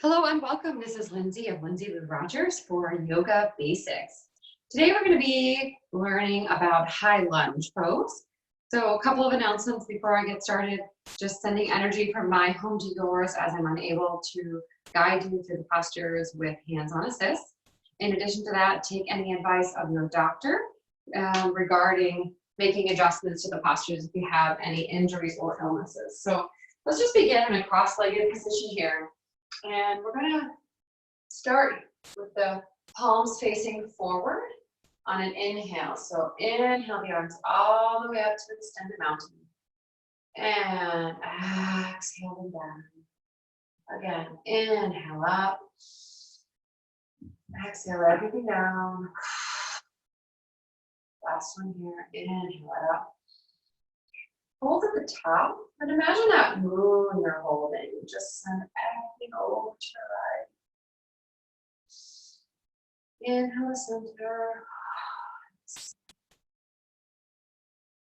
Hello and welcome. This is Lindsay of Lindsay with Rogers for Yoga Basics. Today we're going to be learning about high lunge pose. So a couple of announcements before I get started. Just sending energy from my home to yours as I'm unable to guide you through the postures with hands-on assist. In addition to that, take any advice of your doctor regarding making adjustments to the postures if you have any injuries or illnesses. So let's just begin in a cross-legged position here. And we're going to start with the palms facing forward on an inhale. So inhale the arms all the way up to the extended mountain. And exhale them down. Again, inhale up. Exhale everything down. Last one here. Inhale it up. Hold at the top and imagine that moon you're holding. Just send everything over to the right. Inhale the center.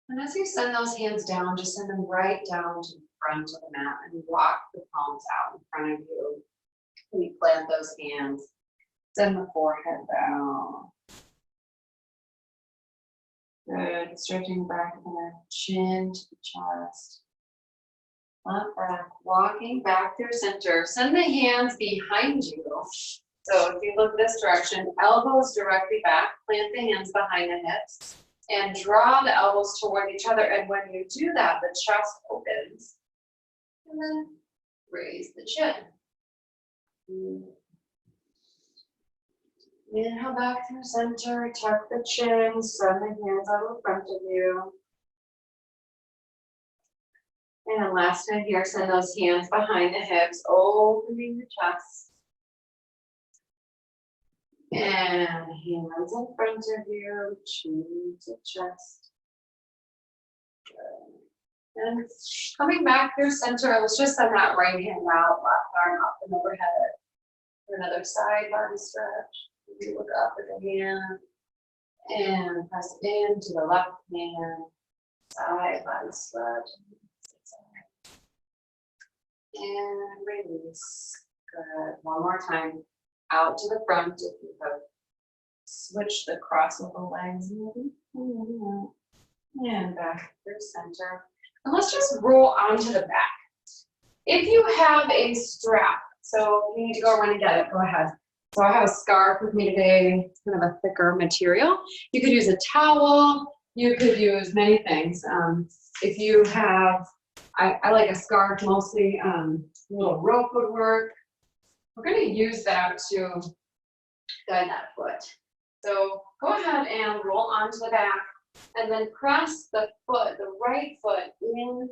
And as you send those hands down, just send them right down to the front of the mat and walk the palms out in front of you. And you plant those hands. Send the forehead down. Good. Stretching back of the neck, chin to the chest. Flat back, walking back through center. Send the hands behind you. So if you look this direction, elbows directly back, plant the hands behind the hips, and draw the elbows toward each other. And when you do that, the chest opens. And then raise the chin. Inhale back through center, tuck the chin, send the hands out in front of you. And last time here, send those hands behind the hips, opening the chest. And hands in front of you, chin to chest. Good. And coming back through center, let's just send that right hand out, left arm up and overhead. For another side body stretch. You look up with the hand and press into the left hand, side body stretch, and release. Good. One more time. Out to the front if you have switched the crossover legs. And back through center. And let's just roll onto the back. If you have a strap, so you need to go run and get it, go ahead. So I have a scarf with me today. It's kind of a thicker material. You could use a towel. You could use many things. If you have, I like a scarf mostly. A little rope would work. We're going to use that to guide that foot. So go ahead and roll onto the back, and then press the foot, the right foot, into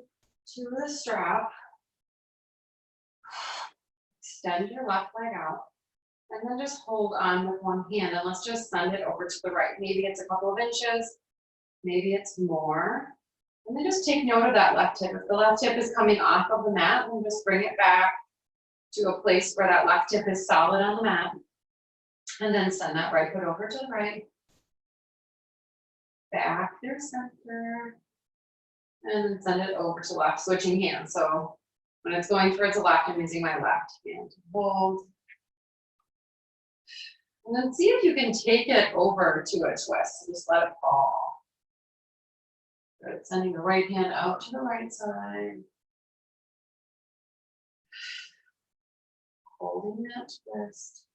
the strap. Extend your left leg out. And then just hold on with one hand, and let's just send it over to the right. Maybe it's a couple of inches, maybe it's more. And then just take note of that left hip. If the left hip is coming off of the mat, then just bring it back to a place where that left hip is solid on the mat. And then send that right foot over to the right. Back through center. And send it over to left, switching hands. So when it's going towards the left, I'm using my left hand to hold. And then see if you can take it over to a twist. Just let it fall. Good. Sending the right hand out to the right side. Holding that twist.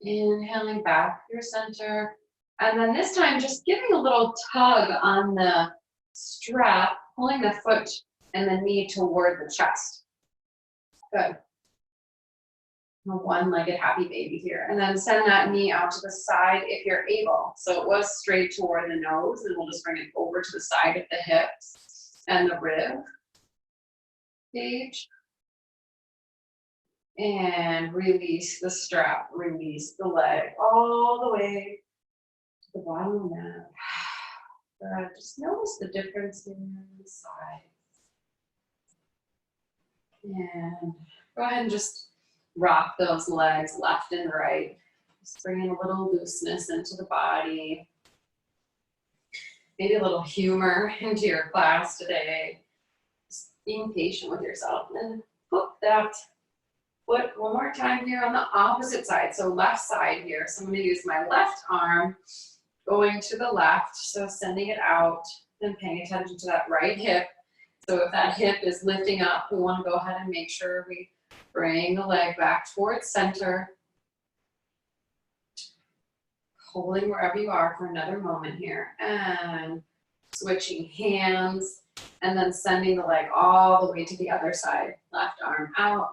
Inhaling back through center. And then this time, just giving a little tug on the strap, pulling the foot and the knee toward the chest. Good. A one-legged happy baby here. And then send that knee out to the side if you're able. So it was straight toward the nose, and we'll just bring it over to the side of the hips and the rib cage. And release the strap, release the leg all the way to the bottom of the mat. Good. Just notice the difference in the size. And go ahead and just rock those legs left and right. Just bringing a little looseness into the body. Maybe a little humor into your class today. Just being patient with yourself and hook that foot one more time here on the opposite side. So left side here. So I'm going to use my left arm going to the left. So sending it out, then paying attention to that right hip. So if that hip is lifting up, we want to go ahead and make sure we bring the leg back towards center. Holding wherever you are for another moment here. And switching hands. And then sending the leg all the way to the other side. Left arm out.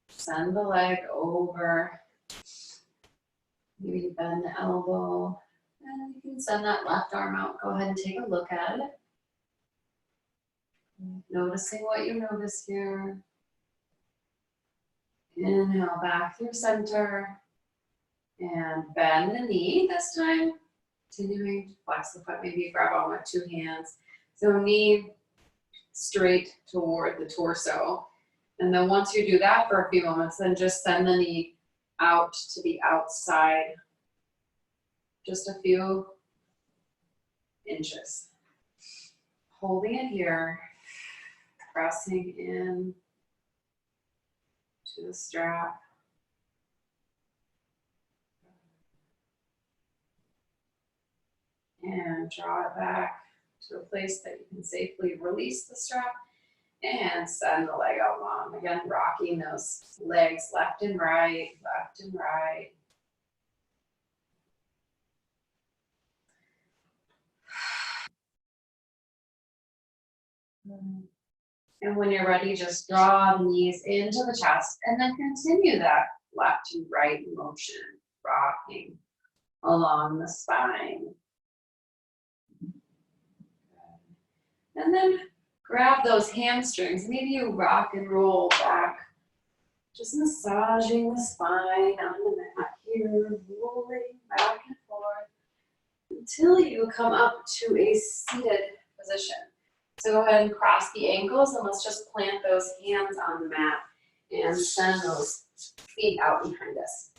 Send the leg over. Maybe bend the elbow. And you can send that left arm out. Go ahead and take a look at it. Noticing what you notice here. Inhale back through center. And bend the knee this time. Continuing to flex the foot. Maybe grab on with two hands. So knee straight toward the torso. And then once you do that for a few moments, then just send the knee out to the outside. Just a few inches. Holding it here. Pressing in to the strap. And draw it back to a place that you can safely release the strap and send the leg out long. Again, rocking those legs left and right, left and right. And when you're ready, just draw the knees into the chest and then continue that left to right motion, rocking along the spine. And then grab those hamstrings. Maybe you rock and roll back. Just massaging the spine on the mat here, rolling back and forth until you come up to a seated position. So go ahead and cross the ankles and let's just plant those hands on the mat and send those feet out behind us.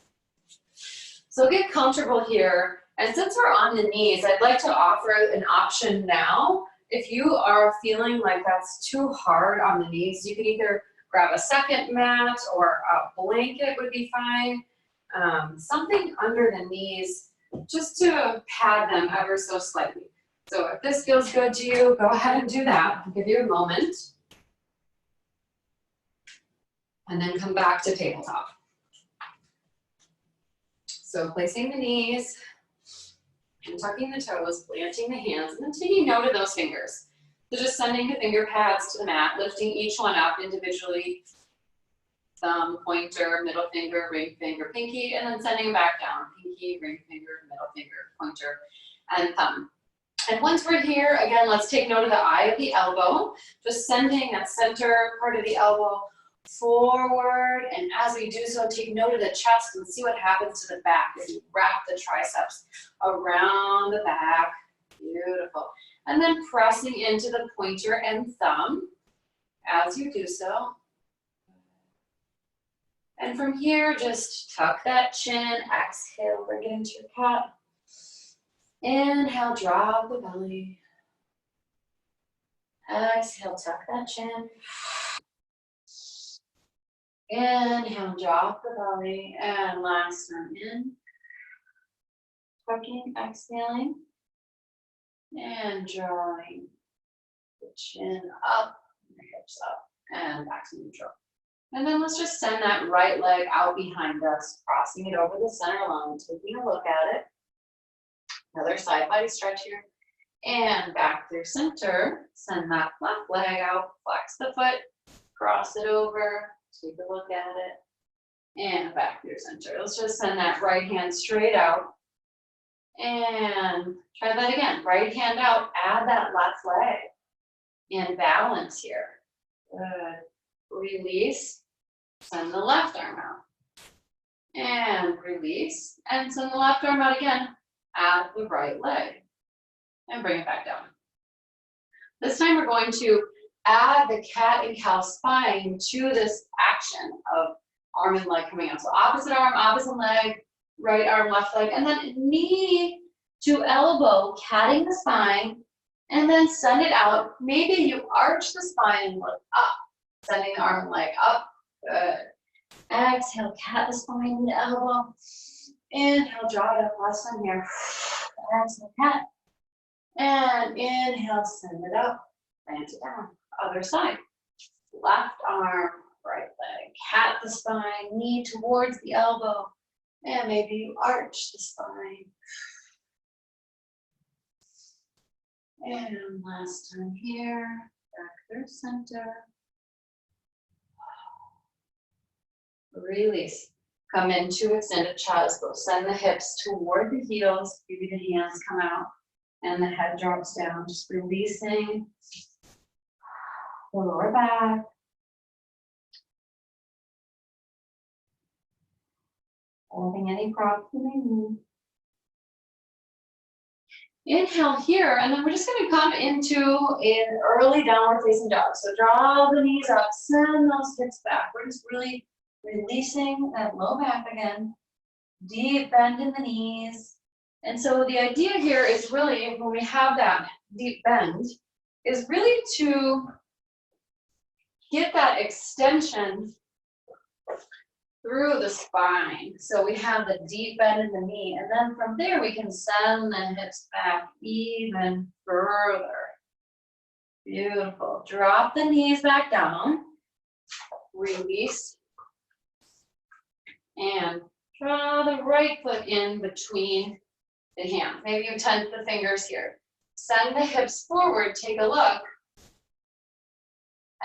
So get comfortable here. And since we're on the knees, I'd like to offer an option now. If you are feeling like that's too hard on the knees, you can either grab a second mat or a blanket would be fine. Something under the knees just to pad them ever so slightly. So if this feels good to you, go ahead and do that. I'll give you a moment. And then come back to tabletop. So placing the knees, and tucking the toes, planting the hands, and then taking note of those fingers. So just sending the finger pads to the mat, lifting each one up individually. Thumb, pointer, middle finger, ring finger, pinky, and then sending them back down. Pinky, ring finger, middle finger, pointer, and thumb. And once we're here, again, let's take note of the eye of the elbow. Just sending that center part of the elbow forward, and as we do so, take note of the chest and see what happens to the back as you wrap the triceps around the back. Beautiful. And then pressing into the pointer and thumb as you do so. And from here, just tuck that chin, exhale, bring it into your cat. Inhale, drop the belly. Exhale, tuck that chin. Inhale, drop the belly, and last time in. Tucking, exhaling, and drawing the chin up, the hips up, and back to neutral. And then let's just send that right leg out behind us, crossing it over the center line, taking a look at it. Another side body stretch here. And back through center, send that left leg out, flex the foot, cross it over, take a look at it, and back through center. Let's just send that right hand straight out. And try that again. Right hand out, add that left leg. And balance here. Good. Release, send the left arm out. And release, and send the left arm out again. Add the right leg. And bring it back down. This time we're going to add the cat and cow spine to this action of arm and leg coming out. So opposite arm, opposite leg, right arm, left leg, and then knee to elbow, catting the spine, and then send it out. Maybe you arch the spine and look up, sending the arm and leg up. Good. Exhale, cat the spine, the elbow. Inhale, draw it up, last one here. Exhale, cat. And inhale, send it up, plant it down. Other side. Left arm, right leg. Cat the spine, knee towards the elbow. And maybe you arch the spine. And last time here, back through center. Release. Come into extended child's pose. Send the hips toward the heels. Maybe the hands come out and the head drops down. Just releasing the lower back. Holding any prop you may need. Inhale here, and then we're just going to come into an early downward facing dog. So draw the knees up, send those hips back. We're just really releasing that low back again. Deep bend in the knees. And so the idea here is really, when we have that deep bend, is really to get that extension through the spine. So we have the deep bend in the knee, and then from there we can send the hips back even further. Beautiful. Drop the knees back down. Release. And draw the right foot in between the hands. Maybe you tense the fingers here. Send the hips forward, take a look.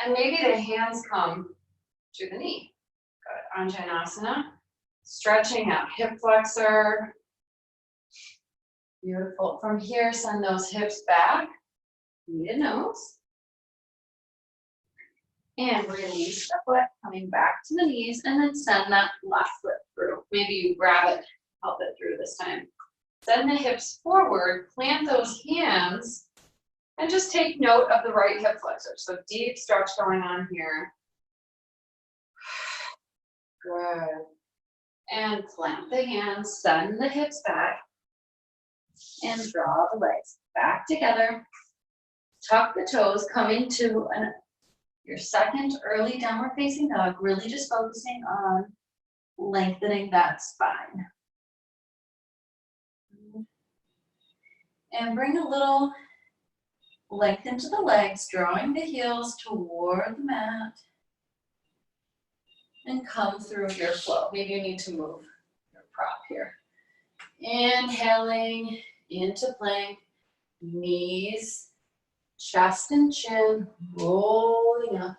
And maybe the hands come to the knee. Good. Anjaneyasana. Stretching out hip flexor. Beautiful. From here, send those hips back. Knee to nose. And release the foot, coming back to the knees, and then send that left foot through. Maybe you grab it, help it through this time. Send the hips forward, plant those hands, and just take note of the right hip flexor. So deep stretch going on here. Good. And plant the hands, send the hips back, and draw the legs back together. Tuck the toes, coming to your second early downward facing dog, really just focusing on lengthening that spine. And bring a little length into the legs, drawing the heels toward the mat. And come through your flow. Maybe you need to move your prop here. Inhaling into plank, knees, chest and chin, rolling up.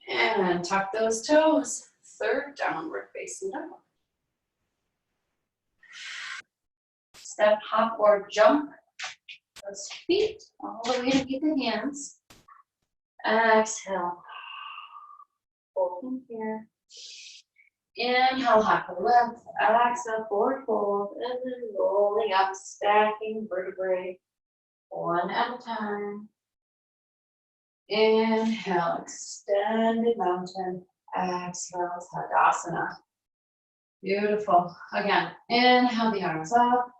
And tuck those toes. Third downward facing dog. Step, hop, or jump those feet all the way to meet the hands. Exhale. Folding here. Inhale, hop to the left. Exhale, forward fold. And then rolling up, stacking vertebrae one at a time. Inhale, extended mountain. Exhale, Tadasana. Beautiful. Again, inhale the arms up.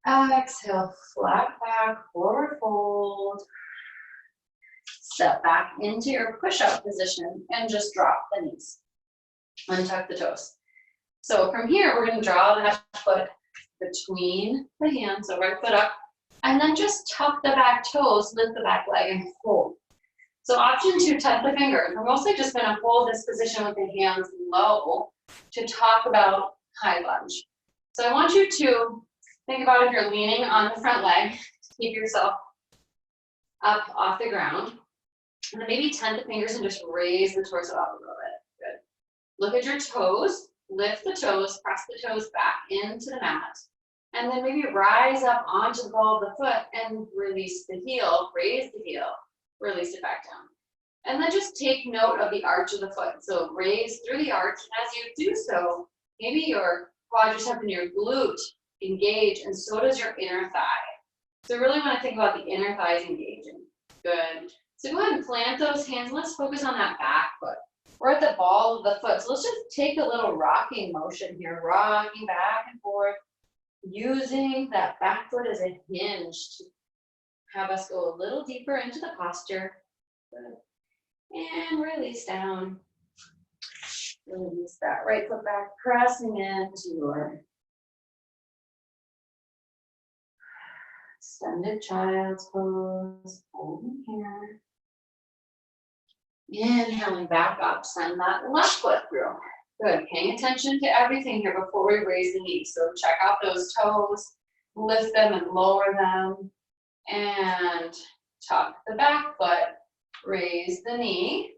Exhale, flat back, forward fold. Step back into your push-up position and just drop the knees. Untuck the toes. So from here, we're going to draw that foot between the hands, so right foot up, and then just tuck the back toes, lift the back leg, and hold. So option 2, tuck the fingers. We're mostly just going to hold this position with the hands low to talk about high lunge. So I want you to think about if you're leaning on the front leg, keep yourself up off the ground. And then maybe tense the fingers and just raise the torso up a little bit. Good. Look at your toes, lift the toes, press the toes back into the mat. And then maybe rise up onto the ball of the foot and release the heel, raise the heel, release it back down. And then just take note of the arch of the foot. So raise through the arch. As you do so, maybe your quadricep and your glute engage, and so does your inner thigh. So really want to think about the inner thighs engaging. Good. So go ahead and plant those hands. Let's focus on that back foot. We're at the ball of the foot. So let's just take a little rocking motion here, rocking back and forth, using that back foot as a hinge to have us go a little deeper into the posture. Good. And release down. Release that right foot back, pressing into your extended child's pose. Holding here. Inhaling back up, send that left foot through. Good, paying attention to everything here before we raise the knees. So check out those toes, lift them and lower them, and tuck the back foot, raise the knee.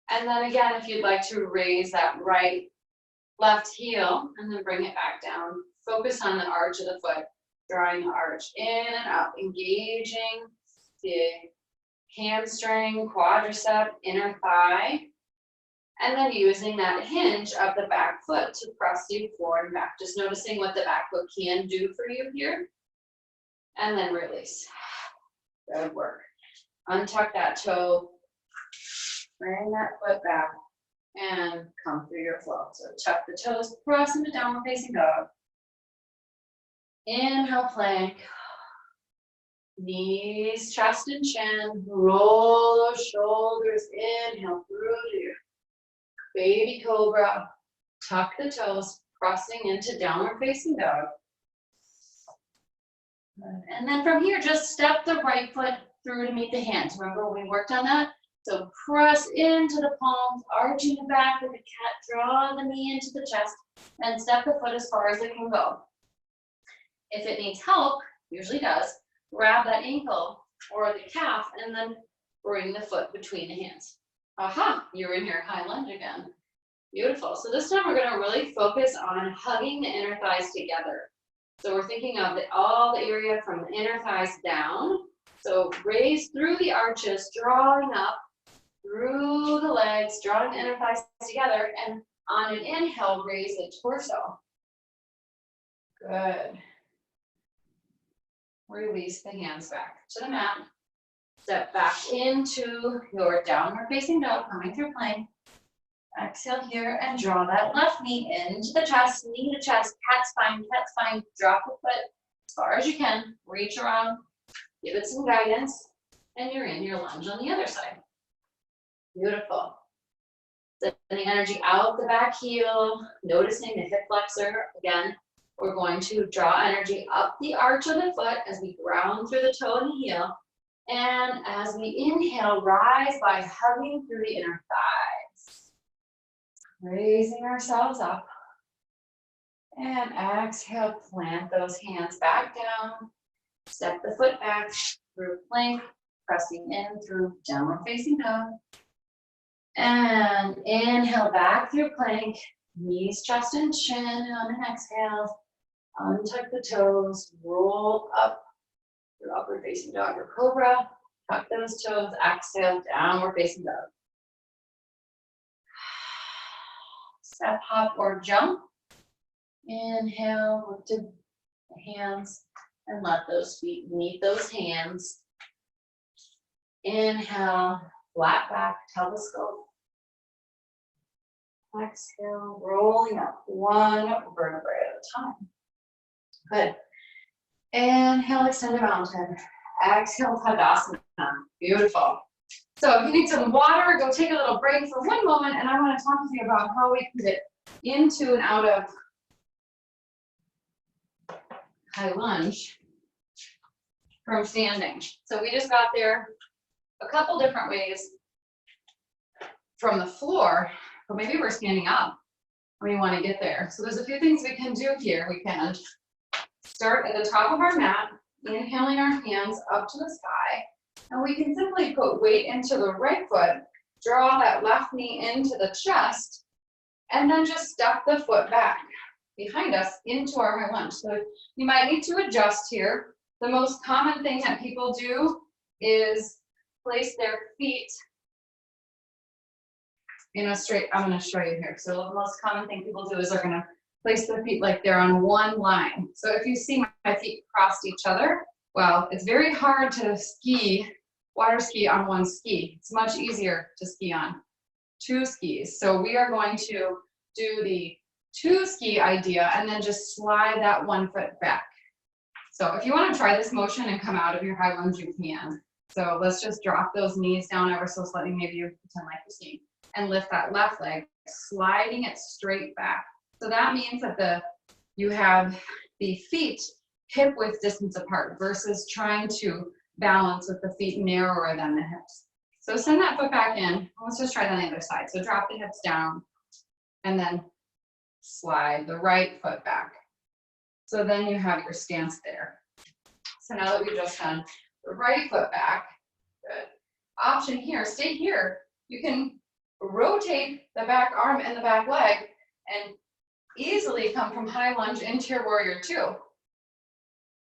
And then again, if you'd like to raise that right, left heel, and then bring it back down. Focus on the arch of the foot, drawing the arch in and up, engaging the hamstring, quadricep, inner thigh, and then using that hinge of the back foot to press you forward and back. Just noticing what the back foot can do for you here. And then release. Good work. Untuck that toe, bring that foot back, and come through your flow. So tuck the toes, press into downward facing dog. Inhale, plank. Knees, chest, and chin. Roll those shoulders. Inhale through to your baby cobra. Tuck the toes, pressing into downward facing dog. And then from here, just step the right foot through to meet the hands. Remember, we worked on that? So press into the palms, arching the back like a cat. Draw the knee into the chest, and step the foot as far as it can go. If it needs help, usually does, grab that ankle or the calf and then bring the foot between the hands. Aha, you're in your high lunge again. Beautiful. So this time we're going to really focus on hugging the inner thighs together. So we're thinking of all the area from the inner thighs down. So raise through the arches, drawing up through the legs, drawing the inner thighs together, and on an inhale, raise the torso. Good. Release the hands back to the mat. Step back into your downward facing dog, coming through plank. Exhale here and draw that left knee into the chest, knee to chest, cat spine, drop the foot as far as you can, reach around, give it some guidance, and you're in your lunge on the other side. Beautiful. Sending energy out the back heel, noticing the hip flexor. Again, we're going to draw energy up the arch of the foot as we ground through the toe and the heel. And as we inhale, rise by hugging through the inner thighs. Raising ourselves up. And exhale, plant those hands back down. Step the foot back through plank, pressing in through downward facing dog. And inhale back through plank, knees, chest, and chin on an exhale. Untuck the toes, roll up through upward facing dog or cobra. Tuck those toes, exhale, downward facing dog. Step, hop, or jump. Inhale, lift the hands, and let those feet meet those hands. Inhale, flat back, telescope. Exhale, rolling up one vertebrae at a time. Good. Inhale, extend the mountain. Exhale, Tadasana. Beautiful. So if you need some water, go take a little break for one moment, and I want to talk to you about how we can get into and out of high lunge from standing. So we just got there a couple different ways from the floor, but maybe we're standing up when we want to get there. So there's a few things we can do here. We can start at the top of our mat, inhaling our hands up to the sky, and we can simply put weight into the right foot, draw that left knee into the chest, and then just step the foot back behind us into our high lunge. So you might need to adjust here. The most common thing that people do is place their feet in a straight, I'm going to show you here. So the most common thing people do is they're going to place their feet like they're on one line. So if you see my feet crossed each other, well, it's very hard to water ski on one ski. It's much easier to ski on two skis. So we are going to do the two ski idea and then just slide that one foot back. So if you want to try this motion and come out of your high lunge, you can. So let's just drop those knees down ever so slightly. Maybe you pretend like you're skiing. and lift that left leg, sliding it straight back. So that means that you have the feet hip width distance apart versus trying to balance with the feet narrower than the hips. So send that foot back in. Let's just try it on the other side. So drop the hips down and then slide the right foot back. So then you have your stance there. So now that we've just done the right foot back, good. Option here, stay here. You can rotate the back arm and the back leg and easily come from high lunge into your warrior two.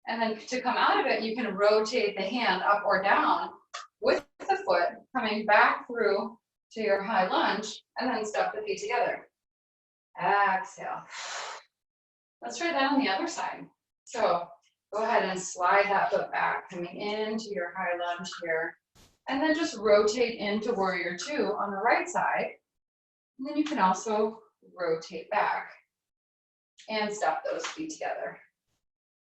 And then to come out of it, you can rotate the hand up or down with the foot coming back through to your high lunge and then step the feet together. Exhale. Let's try that on the other side. So go ahead and slide that foot back, coming into your high lunge here. And then just rotate into warrior two on the right side. And then you can also rotate back and step those feet together.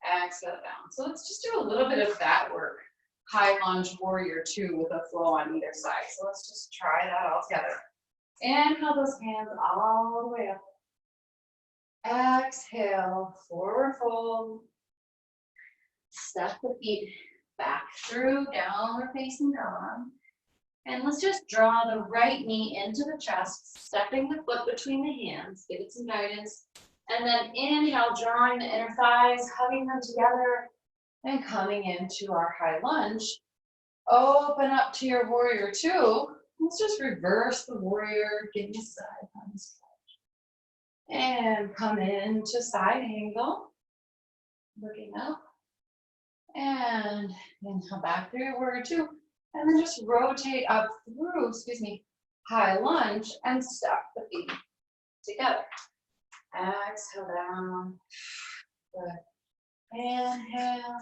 Exhale down. So let's just do a little bit of that work. High lunge warrior two with a flow on either side. So let's just try that all together. Inhale those hands all the way up. Exhale, forward fold. Step the feet back through, downward facing dog. And let's just draw the right knee into the chest, stepping the foot between the hands, give it some guidance. And then inhale, drawing the inner thighs, hugging them together, and coming into our high lunge. Open up to your warrior two. Let's just reverse the warrior, give me side lunge. And come into side angle, looking up. And inhale back through your warrior two. And then just rotate up through, high lunge and step the feet together. Exhale down. Good. Inhale.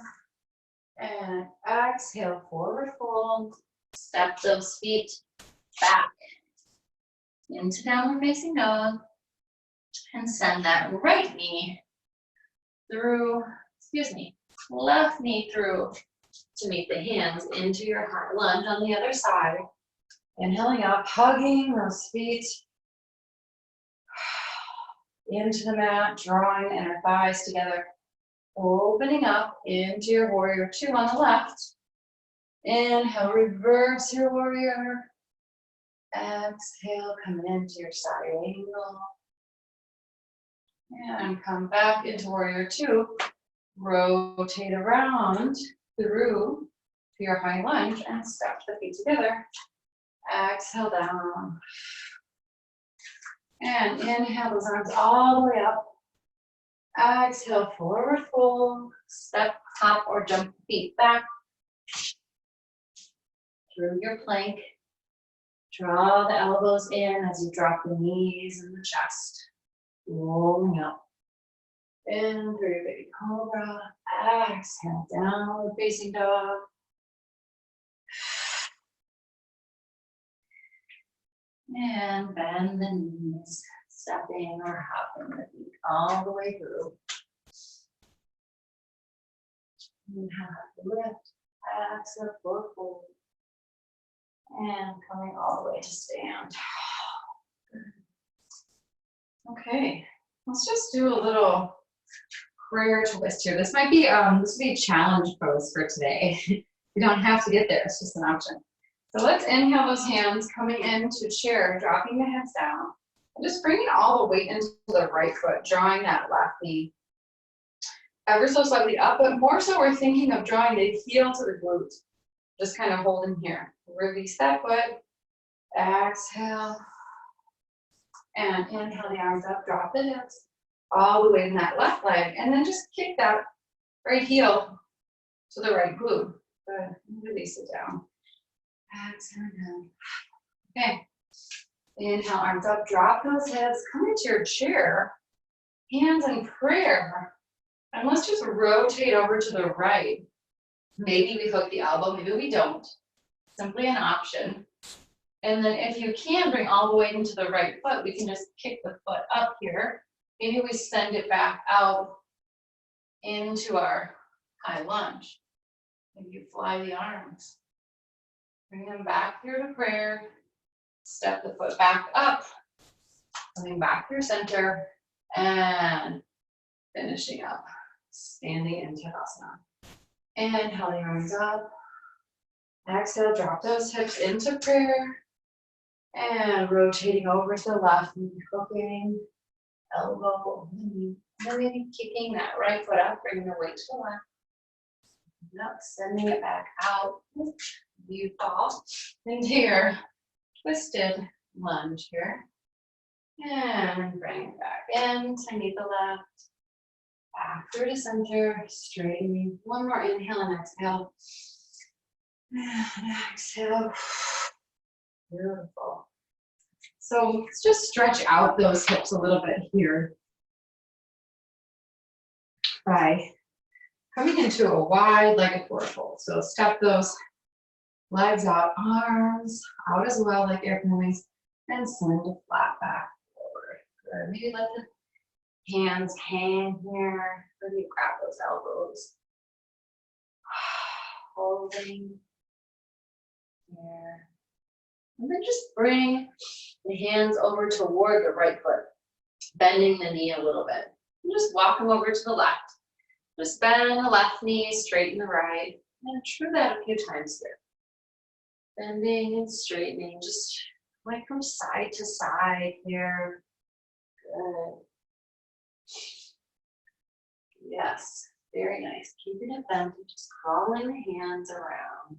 And exhale, forward fold. Step those feet back into downward facing dog. And send that right knee through, left knee through to meet the hands into your high lunge on the other side. Inhaling up, hugging those feet into the mat, drawing the inner thighs together. Opening up into your warrior two on the left. Inhale, reverse your warrior. Exhale, coming into your side angle. And come back into warrior two. Rotate around through to your high lunge and step the feet together. Exhale down. And inhale those arms all the way up. Exhale, forward fold. Step, hop, or jump the feet back. Through your plank. Draw the elbows in as you drop the knees in the chest. Rolling up. In through your baby cobra. Exhale, downward facing dog. And bend the knees, stepping or hopping the feet all the way through. Inhale, lift. Exhale, forward fold. And coming all the way to stand. Okay, let's just do a little prayer twist here. This might be this would be a challenge pose for today. You don't have to get there, it's just an option. So let's inhale those hands coming into chair, dropping the heads down. And just bringing all the weight into the right foot, drawing that left knee ever so slightly up, but more so we're thinking of drawing the heel to the glute. Just kind of holding here. Release that foot. Exhale. And inhale the arms up, drop the hips all the way in that left leg. And then just kick that right heel to the right glute. Good. Release it down. Exhale down. Okay. Inhale, arms up, drop those hips, come into your chair, hands in prayer. And let's just rotate over to the right. Maybe we hook the elbow, maybe we don't. Simply an option. And then if you can bring all the way into the right foot, we can just kick the foot up here. Maybe we send it back out into our high lunge. Maybe you fly the arms. Bring them back here to prayer. Step the foot back up, coming back through center, and finishing up, standing into Tadasana. Inhaling, rise up. Exhale, drop those hips into prayer. And rotating over to the left, hooking, elbow over the knee. And then kicking that right foot up, bringing the weight to the left. Now extending it back out. You fall into your twisted lunge here. And bring it back in to meet the left. Back through to center, straightening. One more inhale and exhale. And exhale. Beautiful. So let's just stretch out those hips a little bit here by coming into a wide legged forward fold. So step those legs out, arms out as well, like airplane wings, and send it flat back forward. Good. Maybe let the hands hang here. Maybe grab those elbows. Holding here. And then just bring the hands over toward the right foot, bending the knee a little bit. And just walk them over to the left. Just bend the left knee, straighten the right. And try that a few times here. Bending and straightening, just going from side to side here. Good. Yes, very nice. Keeping it bent, just crawling the hands around.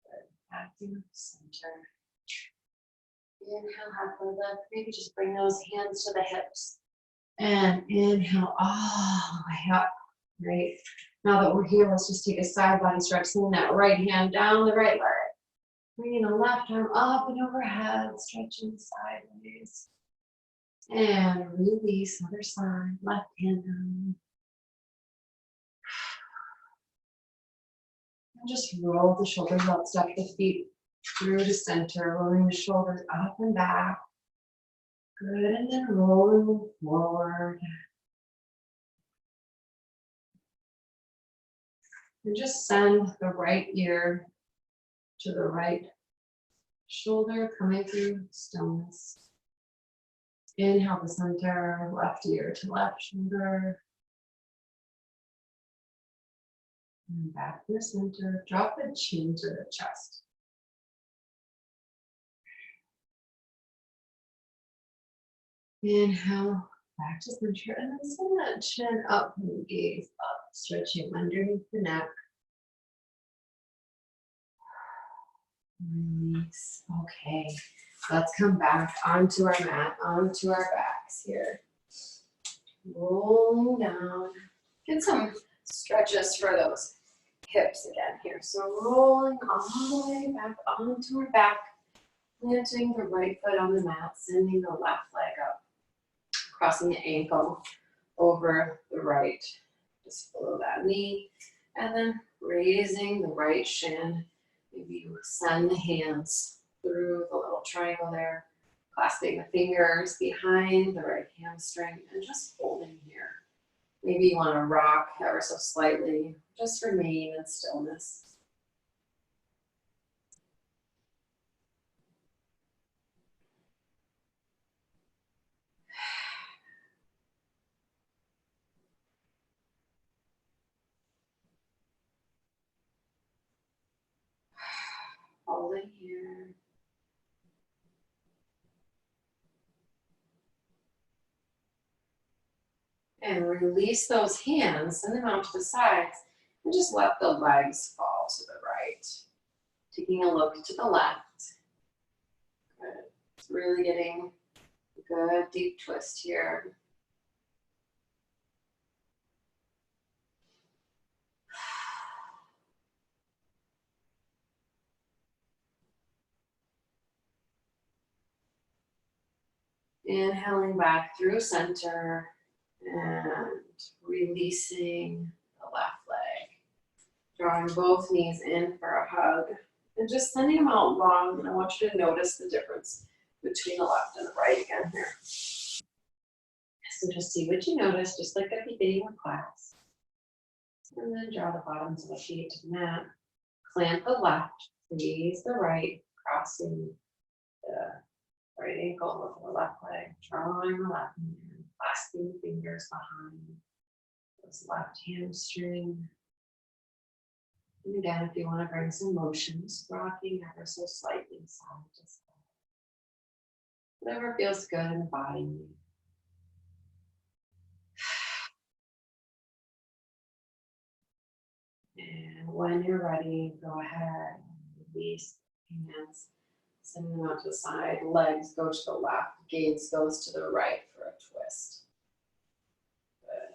Good. Back to center. Inhale, halfway lift. Maybe just bring those hands to the hips. And inhale all the way up. Great. Now that we're here, let's just take a side body stretch. Swing that right hand down the right leg. Bringing the left arm up and overhead, stretching sideways. And release, other side, left hand down. And just roll the shoulders out, step the feet through to center, rolling the shoulders up and back. Good, and then rolling forward. And just send the right ear to the right shoulder, coming through stillness. Inhale to center, left ear to left shoulder. And back to the center. Drop the chin to the chest. Inhale, back to center, and then send that chin up and gaze up, stretching underneath the neck. Release. Okay, let's come back onto our mat, onto our backs here. Rolling down. Get some stretches for those hips again here. So rolling all the way back onto our back, planting the right foot on the mat, sending the left leg up. Crossing the ankle over the right, just below that knee, and then raising the right shin. Maybe you send the hands through the little triangle there, clasping the fingers behind the right hamstring, and just holding here. Maybe you want to rock ever so slightly, just remain in stillness. Holding here. And release those hands, send them out to the sides, and just let the legs fall to the right. Taking a look to the left. Good. It's really getting a good deep twist here. Inhaling back through center and releasing the left leg. Drawing both knees in for a hug and just sending them out long. And I want you to notice the difference between the left and the right again here. So just see what you notice, just like at the beginning of class. And then draw the bottoms of the feet to the mat. Plant the left, squeeze the right, crossing The right ankle over the left leg, drawing the left hand, clasping the fingers behind this left hamstring. And again, if you want to bring some motions, rocking ever so slightly side to side. Whatever feels good in the body. And when you're ready, go ahead and release hands, sending them out to the side. Legs go to the left, gaze goes to the right for a twist. Good.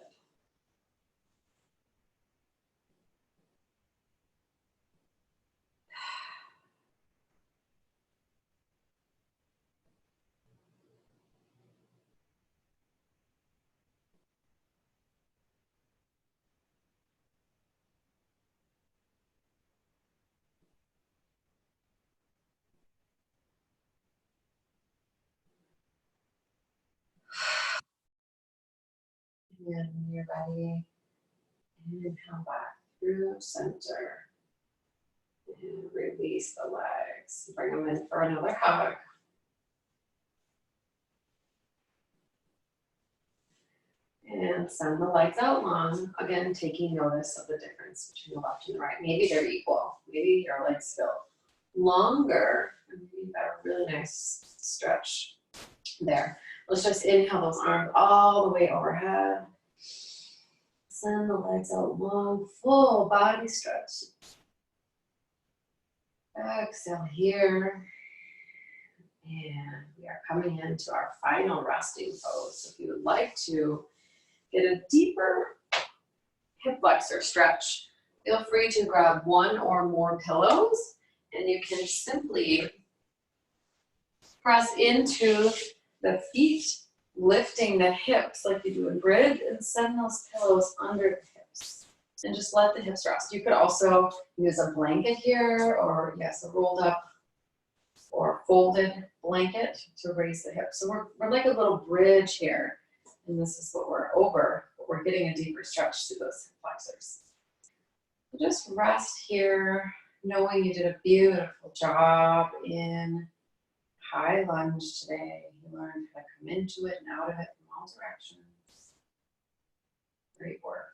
And when you're ready, inhale back through center. And release the legs. Bring them in for another hug. And send the legs out long. Again, taking notice of the difference between the left and the right. Maybe they're equal. Maybe your legs feel longer. And maybe you've got a really nice stretch there. Let's just inhale those arms all the way overhead. Send the legs out long, full body stretch. Exhale here. And we are coming into our final resting pose. So if you would like to get a deeper hip flexor stretch, feel free to grab one or more pillows, and you can simply press into the feet, lifting the hips like you do in bridge, and send those pillows under the hips. And just let the hips rest. You could also use a blanket here, or yes, a rolled up or folded blanket to raise the hips. So we're like a little bridge here. And this is what we're over, but we're getting a deeper stretch through those hip flexors. So just rest here, knowing you did a beautiful job in high lunge today. You learned how to come into it and out of it from all directions. Great work.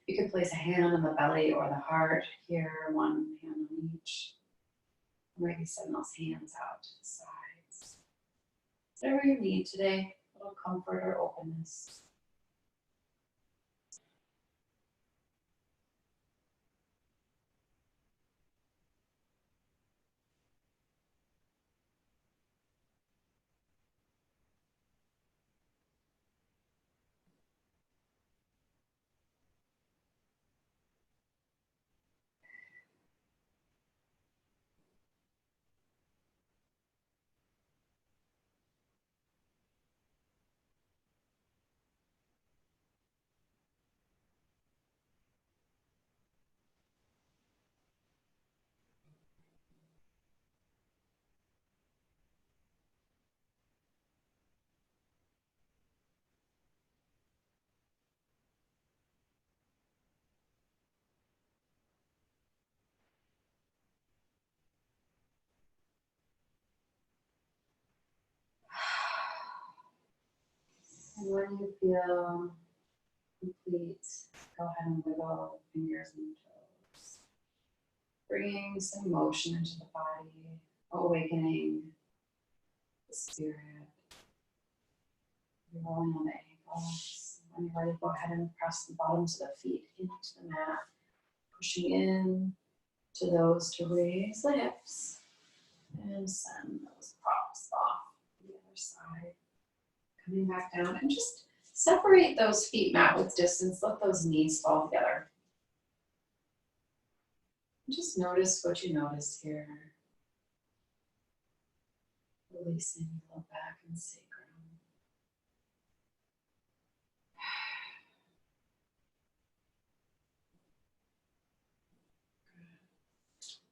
You can place a hand on the belly or the heart here, one hand on each. Maybe send those hands out to the sides. Whatever you need today, a little comfort or openness. And when you feel complete, go ahead and wiggle the fingers and toes. Bringing some motion into the body, awakening the spirit. You're rolling on the ankles. When you're ready, go ahead and press the bottoms of the feet into the mat, pushing in to those to raise the hips and send those props off the other side. Coming back down and just separate those feet mat width distance. Let those knees fall together. Just notice what you notice here. Releasing the low back and sacrum.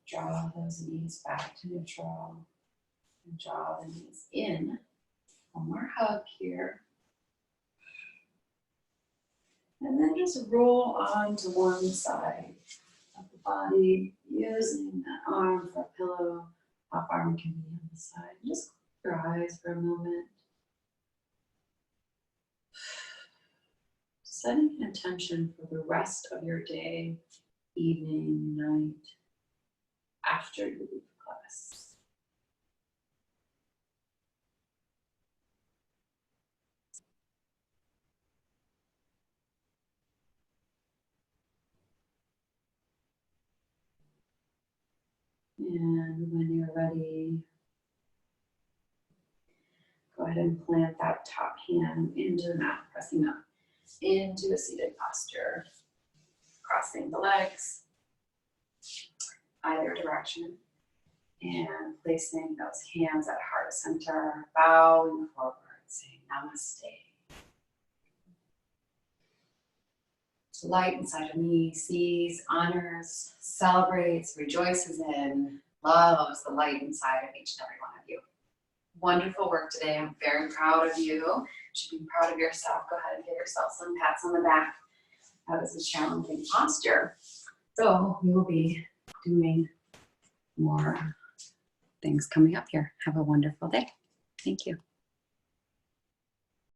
Draw those knees back to neutral. And draw the knees in. One more hug here. And then just roll on to one side of the body, using that arm for a pillow, Top arm can be on the side. Just close your eyes for a moment. Setting intention for the rest of your day, evening, night, after you leave class. And when you're ready, go ahead and plant that top hand into the mat, pressing up into a seated posture, crossing the legs either direction, and placing those hands at heart center, bowing forward, saying namaste. The light inside of me sees, honors, celebrates, rejoices in, loves the light inside of each and every one of you. Wonderful work today. I'm very proud of you. You should be proud of yourself. Go ahead and give yourself some pats on the back. That was a challenging posture. So we will be doing more things coming up here. Have a wonderful day. Thank you.